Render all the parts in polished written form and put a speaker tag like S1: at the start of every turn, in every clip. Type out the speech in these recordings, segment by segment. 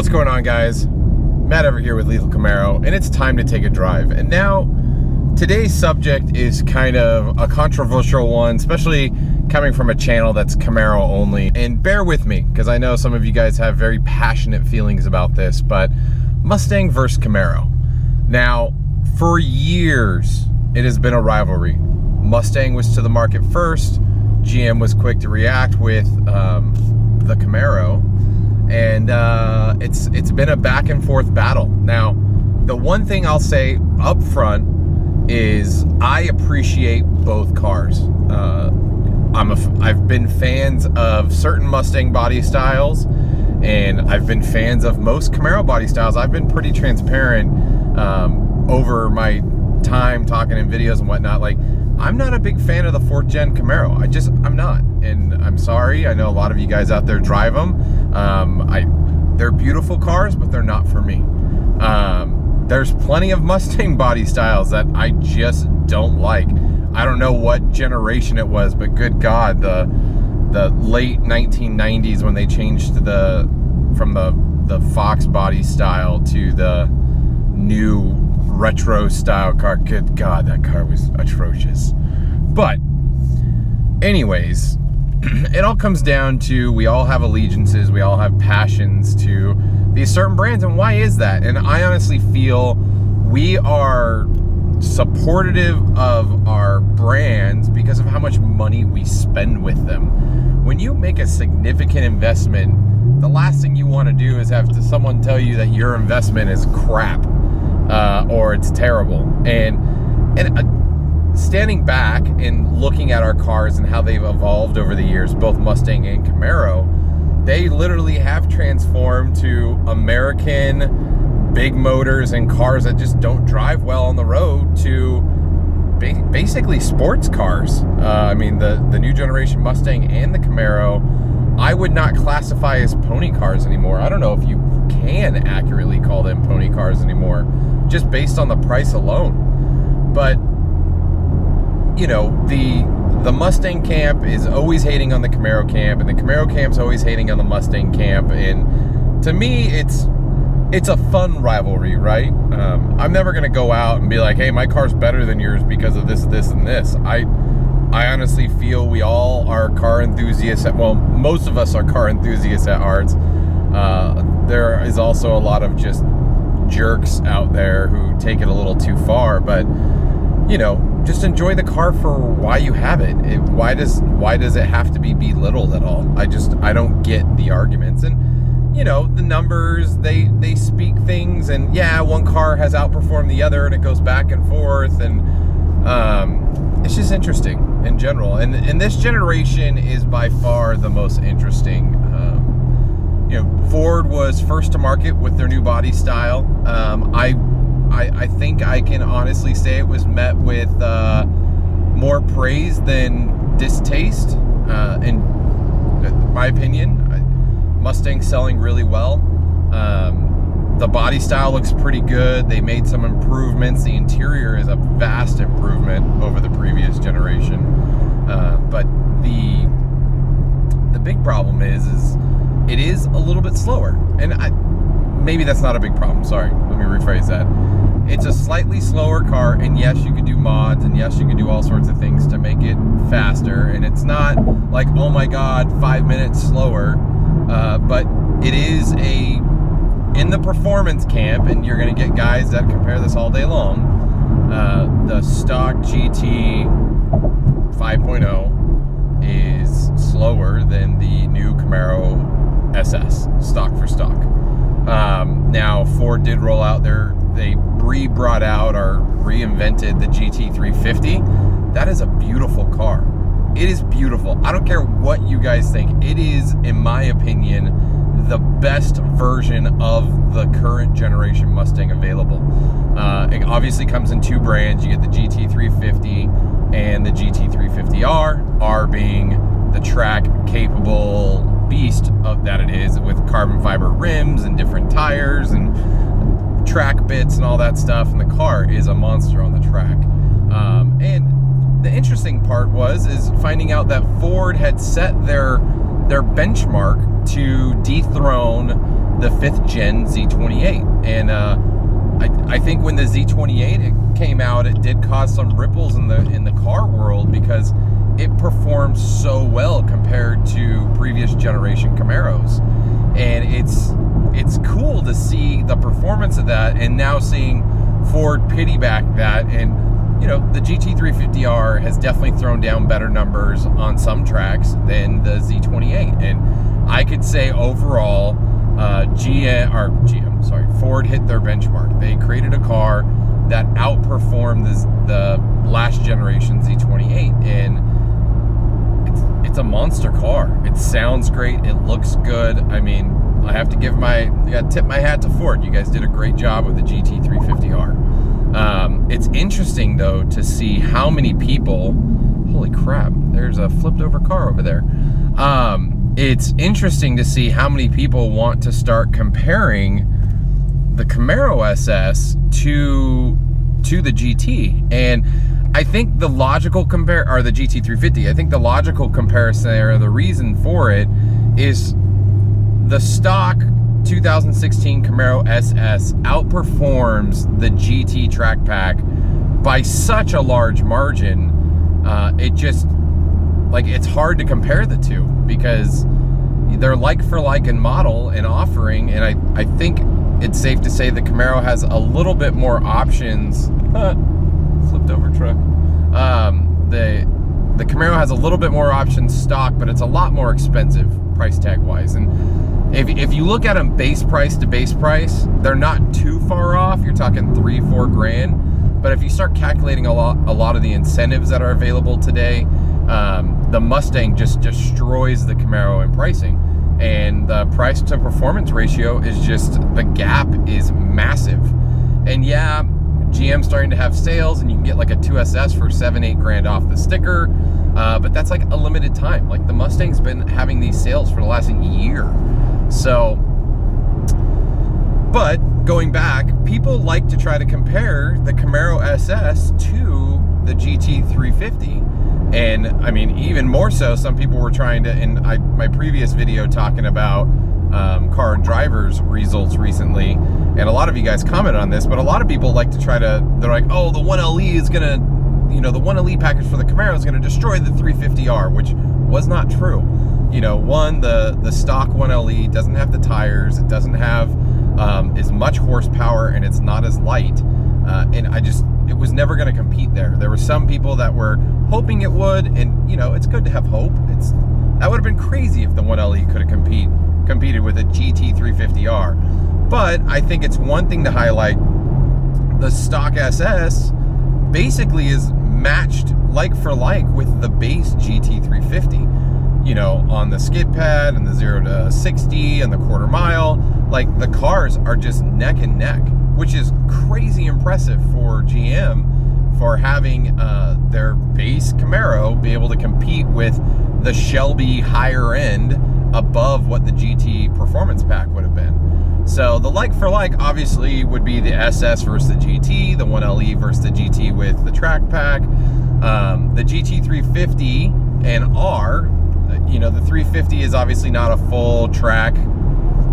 S1: What's going on, guys? Matt over here with Lethal Camaro, and it's time to take a drive. And now, today's subject is kind of a controversial one, especially coming from a channel that's Camaro only. And bear with me, because I know some of you guys have very passionate feelings about this, but Mustang versus Camaro. Now, for years, it has been a rivalry. Mustang was to the market first. GM was quick to react with the Camaro. And it's been a back and forth battle. Now, the one thing I'll say up front is I appreciate both cars. I've been fans of certain Mustang body styles, and I've been fans of most Camaro body styles. I've been pretty transparent over my time talking in videos and whatnot. Like, I'm not a big fan of the 4th gen Camaro. I'm not. And I'm sorry. I know a lot of you guys out there drive them. They're beautiful cars, but they're not for me. There's plenty of Mustang body styles that I just don't like. I don't know what generation it was, but good God, the late 1990s when they changed from the Fox body style to the new retro style car. Good God, that car was atrocious. But anyways, it all comes down to we all have allegiances, we all have passions to these certain brands. And why is that? And I honestly feel we are supportive of our brands because of how much money we spend with them. When you make a significant investment, the last thing you want to do is have someone tell you that your investment is crap or it's terrible. And standing back and looking at our cars and how they've evolved over the years, both Mustang and Camaro, they literally have transformed to American big motors and cars that just don't drive well on the road to basically sports cars. I mean, the new generation Mustang and the Camaro, I would not classify as pony cars anymore. I don't know if you can accurately call them pony cars anymore, just based on the price alone. But you know, the Mustang camp is always hating on the Camaro camp, and the Camaro camp's always hating on the Mustang camp. And to me, it's a fun rivalry, right? I'm never gonna go out and be like, hey, my car's better than yours because of this, this, and this. I honestly feel we all are car enthusiasts. Well, most of us are car enthusiasts at hearts. There is also a lot of just jerks out there who take it a little too far, but you know, just enjoy the car for why you have it. Why does it have to be belittled at all? I don't get the arguments. And you know, the numbers, they speak things, and yeah, one car has outperformed the other and it goes back and forth, and it's just interesting in general. And this generation is by far the most interesting. You know, Ford was first to market with their new body style. I think I can honestly say it was met with more praise than distaste, in my opinion. Mustang's selling really well. The body style looks pretty good. They made some improvements. The interior is a vast improvement over the previous generation. But the big problem is it is a little bit slower. And maybe that's not a big problem. Sorry, let me rephrase that. It's a slightly slower car, and yes, you could do mods, and yes, you could do all sorts of things to make it faster. And it's not like, oh my God, 5 minutes slower. But it is in the performance camp, and you're going to get guys that compare this all day long. The stock GT 5.0 is slower than the new Camaro SS, stock for stock. Now, Ford did roll out they brought out or reinvented the GT350. That is a beautiful car. It is beautiful. I don't care what you guys think. It is, in my opinion, the best version of the current generation Mustang available. It obviously comes in two brands. You get the GT350 and the GT350R, R being the track-capable beast that it is, with carbon fiber rims and different tires and track bits and all that stuff. And the car is a monster on the track. And the interesting part is finding out that Ford had set their benchmark to dethrone the 5th gen Z28. And I think when the Z28 came out, it did cause some ripples in the car world because it performs so well compared to previous generation Camaros. And it's cool to see the performance of that, and now seeing Ford piggyback that. And you know, the GT350R has definitely thrown down better numbers on some tracks than the Z28. And I could say overall, Ford hit their benchmark. They created a car that outperformed the last generation Z28, and it's a monster car. It sounds great. It looks good. I mean, I have to tip my hat to Ford. You guys did a great job with the GT350R. It's interesting though to see how many people, holy crap, there's a flipped over car over there. It's interesting to see how many people want to start comparing the Camaro SS to the GT. And I think the logical the GT350, I think the logical comparison there, the reason for it is the stock 2016 Camaro SS outperforms the GT track pack by such a large margin. It's hard to compare the two because they're like for like in model and offering, and I think it's safe to say the Camaro has a little bit more options. Flipped over truck. The Camaro has a little bit more options stock, but it's a lot more expensive price tag wise. And if you look at them base price to base price, they're not too far off. You're talking $3-4 grand. But if you start calculating a lot of the incentives that are available today, the Mustang just destroys the Camaro in pricing. And the price to performance ratio is just, the gap is massive. And yeah, GM's starting to have sales, and you can get like a 2SS for $7-8 grand off the sticker, but that's like a limited time. Like the Mustang's been having these sales for the last year. So, but going back, people like to try to compare the Camaro SS to the GT350. And I mean, even more so, some people were trying to, in my previous video talking about car and drivers results recently, and a lot of you guys commented on this, but a lot of people like to they're like, oh, the 1LE is gonna, the 1LE package for the Camaro is gonna destroy the 350R, which was not true. One, the stock 1LE doesn't have the tires, it doesn't have as much horsepower, and it's not as light. And it was never going to compete there. There were some people that were hoping it would, and it's good to have hope. That would have been crazy if the 1LE could have competed with a GT350R. But I think it's one thing to highlight, the stock SS basically is matched like for like with the base GT350. On the skid pad and the 0 to 60 and the quarter mile, like the cars are just neck and neck, which is crazy impressive for GM for having their base Camaro be able to compete with the Shelby higher end above what the GT performance pack would have been. So the like for like obviously would be the SS versus the GT, the 1LE versus the GT with the track pack, the GT350 and R. The 350 is obviously not a full track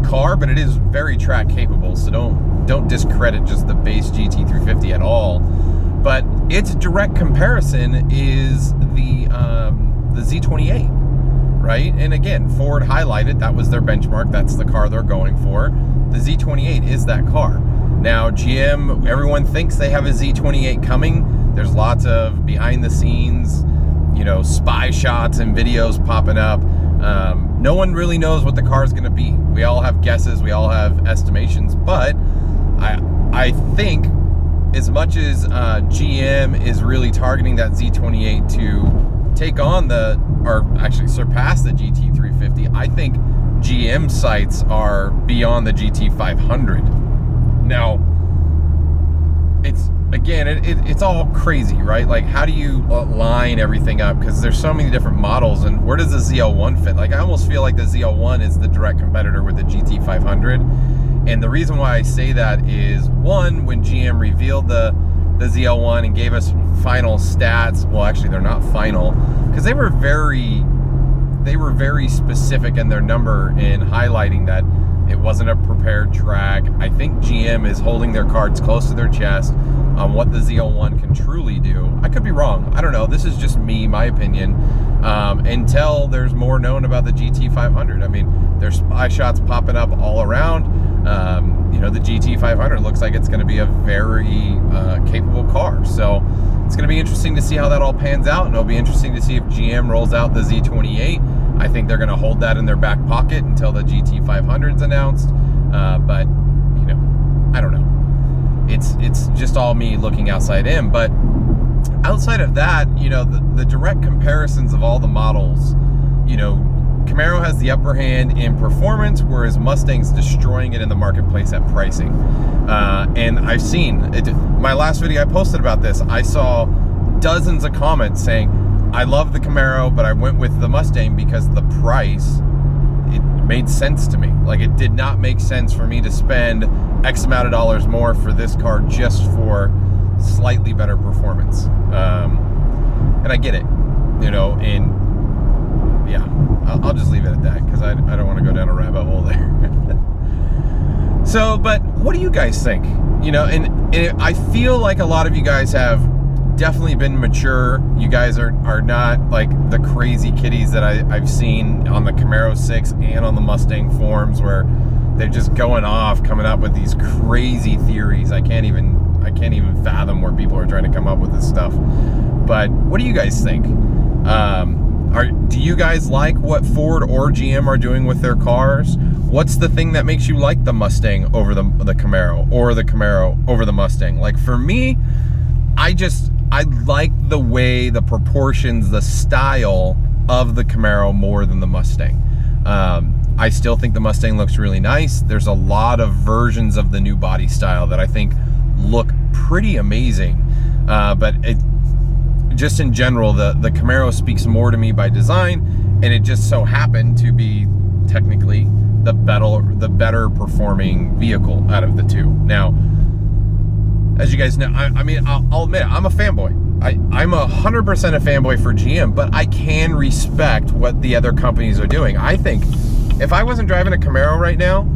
S1: car, but it is very track capable, so don't discredit just the base GT350 at all. But its direct comparison is the Z28, right? And again, Ford highlighted that was their benchmark, that's the car they're going for. The Z28 is that car. Now GM, everyone thinks they have a Z28 coming. There's lots of behind the scenes, spy shots and videos popping up. No one really knows what the car is going to be. We all have guesses, we all have estimations, but I think as much as GM is really targeting that Z28 to take on or actually surpass the GT350, I think GM sights are beyond the GT500. Now, it's all crazy, right? Like, how do you line everything up? Because there's so many different models, and where does the ZL1 fit? Like, I almost feel like the ZL1 is the direct competitor with the GT500. And the reason why I say that is, one, when GM revealed the ZL1 and gave us final stats, well, actually, they're not final, because they were very specific in their number in highlighting that It wasn't a prepared track. I think GM is holding their cards close to their chest on what the Z01 can truly do. I could be wrong. I don't know. This is just me, my opinion. Until there's more known about the GT500. I mean, there's spy shots popping up all around. You know, the GT500 looks like it's going to be a very capable car. So it's going to be interesting to see how that all pans out, and it'll be interesting to see if GM rolls out the Z28. I think they're going to hold that in their back pocket until the GT500 is announced. But, you know, I don't know. It's just all me looking outside in. But outside of that, you know, the direct comparisons of all the models, you know, Camaro has the upper hand in performance, whereas Mustang's destroying it in the marketplace at pricing. And I've seen it. My last video I posted about this, I saw dozens of comments saying, I love the Camaro, but I went with the Mustang because the price, it made sense to me. Like, it did not make sense for me to spend X amount of dollars more for this car just for slightly better performance. And I get it, you know, and yeah, I'll just leave it at that because I don't want to go down a rabbit hole there. So, but what do you guys think? You know, and I feel like a lot of you guys have definitely been mature. You guys are not like the crazy kitties that I've seen on the Camaro 6 and on the Mustang forums where they're just going off, coming up with these crazy theories. I can't even fathom where people are trying to come up with this stuff. But what do you guys think? Do you guys like what Ford or GM are doing with their cars? What's the thing that makes you like the Mustang over the Camaro, or the Camaro over the Mustang? Like, for me, I like the way, the proportions, the style of the Camaro more than the Mustang. I still think the Mustang looks really nice. There's a lot of versions of the new body style that I think look pretty amazing. But just in general, the Camaro speaks more to me by design, and it just so happened to be technically the better performing vehicle out of the two. Now, as you guys know, I mean, I'll admit it, I'm a fanboy. I'm 100% a fanboy for GM, but I can respect what the other companies are doing. I think if I wasn't driving a Camaro right now,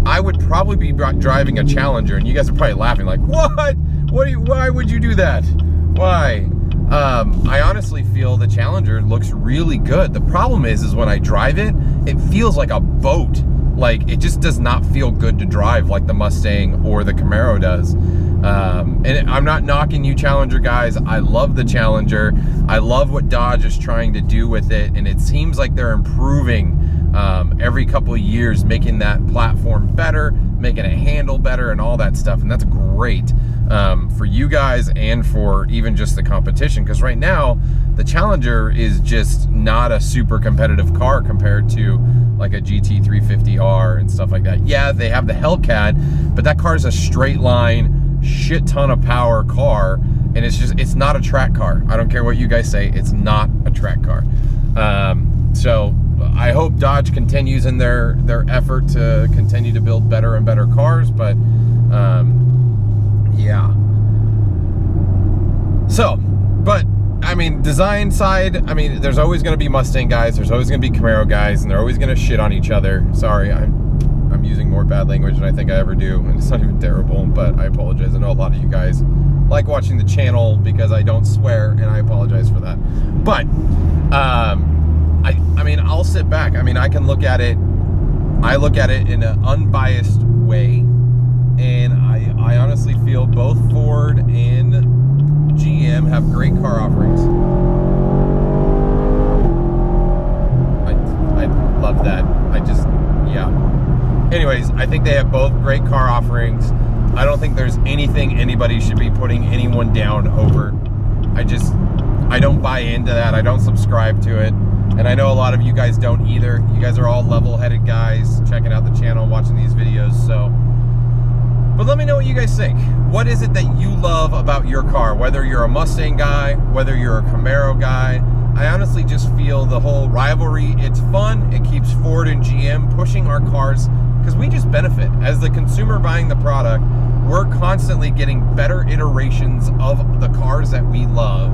S1: I would probably be driving a Challenger, and you guys are probably laughing like, what? Why would you do that? Why? I honestly feel the Challenger looks really good. The problem is when I drive it, it feels like a boat. Like, it just does not feel good to drive like the Mustang or the Camaro does. And I'm not knocking you Challenger guys. I love the Challenger. I love what Dodge is trying to do with it, and it seems like they're improving every couple of years, making that platform better, making it handle better and all that stuff, and that's great for you guys and for even just the competition, because right now the Challenger is just not a super competitive car compared to like a GT350R and stuff like that. Yeah, they have the Hellcat, but that car is a straight line, shit ton of power car, and it's not a track car. I don't care what you guys say, it's not a track car. So I hope Dodge continues in their effort to continue to build better and better cars, but yeah. So, but I mean, design side, I mean, there's always going to be Mustang guys, there's always going to be Camaro guys, and they're always going to shit on each other. Sorry, I'm using more bad language than I think I ever do, and it's not even terrible, but I apologize. I know a lot of you guys like watching the channel because I don't swear, and I apologize for that. But I mean, I'll sit back. I mean, I can look at it, I look at it in an unbiased way, and I honestly feel both Ford and GM have great car offerings. I love that. Yeah. Anyways, I think they have both great car offerings. I don't think there's anything anybody should be putting anyone down over. I don't buy into that. I don't subscribe to it. And I know a lot of you guys don't either. You guys are all level-headed guys checking out the channel, watching these videos. So, but let me know what you guys think. What is it that you love about your car? Whether you're a Mustang guy, whether you're a Camaro guy. I honestly just feel the whole rivalry, it's fun. It keeps Ford and GM pushing our cars because we just benefit. As the consumer buying the product, we're constantly getting better iterations of the cars that we love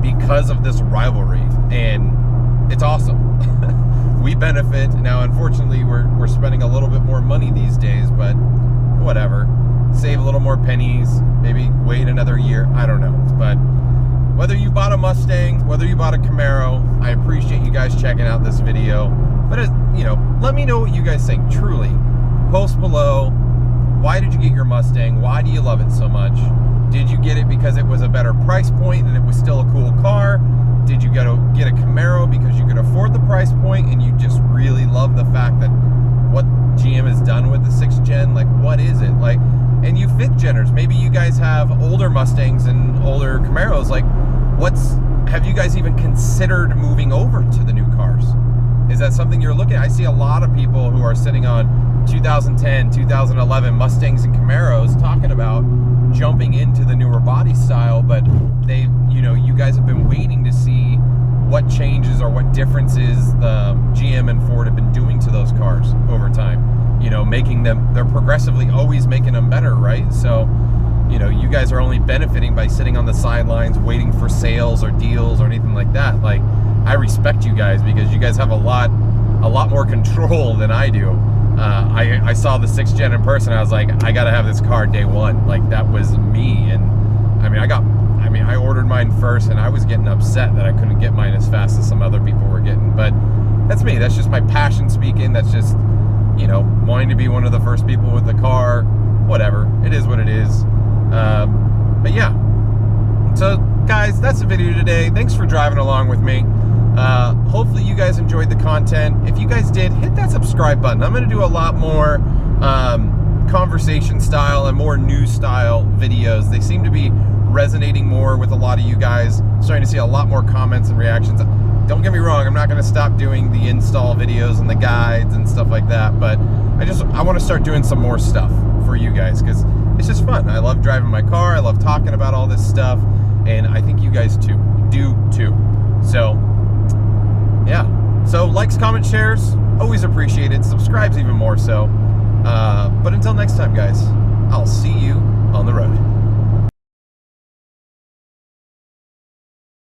S1: because of this rivalry. And it's awesome. we benefit. Now, unfortunately, we're spending a little bit more money these days, but whatever. Save a little more pennies, maybe wait another year, I don't know. But whether you bought a Mustang, whether you bought a Camaro, I appreciate you guys checking out this video. But, you know, let me know what you guys think, truly. Post below, why did you get your Mustang? Why do you love it so much? Did you get it because it was a better price point and it was still a cool car? Did you get a Camaro because you could afford the price point and you just really love the fact that what GM has done with the 6th gen? Like, what is it? Like, and you 5th geners, maybe you guys have older Mustangs and older Camaros. Like, have you guys even considered moving over to the new cars? Is that something you're looking at? I see a lot of people who are sitting on 2010, 2011 Mustangs and Camaros talking about jumping into the newer body style, but you guys have been waiting to see what changes or what differences the GM and Ford have been doing to those cars over time. Making them, they're progressively always making them better, right? So, you guys are only benefiting by sitting on the sidelines waiting for sales or deals or anything like that. Like, I respect you guys because you guys have a lot more control than I do. I saw the 6th gen in person. I was like, I gotta have this car day one. Like, that was me. And I ordered mine first, and I was getting upset that I couldn't get mine as fast as some other people were getting. But that's me. That's just my passion speaking. That's just, wanting to be one of the first people with the car. Whatever. It is what it is. But yeah. So, guys, that's the video today. Thanks for driving along with me. Hopefully you guys enjoyed the content. If you guys did, hit that subscribe button. I'm going to do a lot more conversation style and more news style videos. They seem to be resonating more with a lot of you guys. Starting to see a lot more comments and reactions. Don't get me wrong, I'm not going to stop doing the install videos and the guides and stuff like that, but I want to start doing some more stuff for you guys because it's just fun. I love driving my car. I love talking about all this stuff, and I think you guys do too. So yeah, so likes, comments, shares, always appreciated. Subscribes even more so. But until next time, guys, I'll see you on the road.